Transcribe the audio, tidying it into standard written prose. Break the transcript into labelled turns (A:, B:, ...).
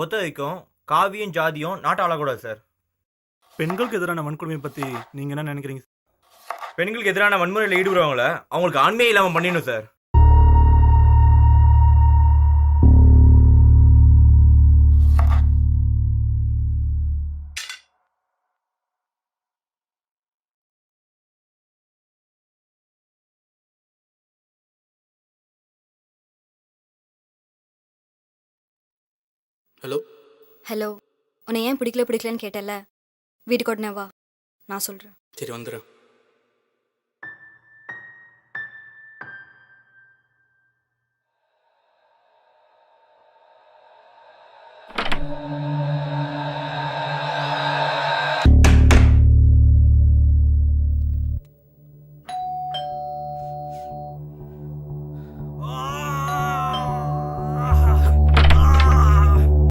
A: பொறுத்த வரைக்கும் காவியும் ஜாதியும் நாட்டை ஆளக்கூடாது சார்.
B: பெண்களுக்கு எதிரான வன்கொடுமை பத்தி நீங்க என்ன நினைக்கிறீங்க?
A: பெண்களுக்கு எதிரான வன்முறையில் ஈடுபடுறவங்கள அவங்களுக்கு ஆண்மையே இல்லாமல் பண்ணிடணும் சார்.
C: ஹலோ
D: ஹலோ, உன்னை ஏன் பிடிக்கலன்னு கேட்டல. வீட்டுக்கு உடனே வா, நான் சொல்கிறேன்.
C: சரி வந்துடுறேன்.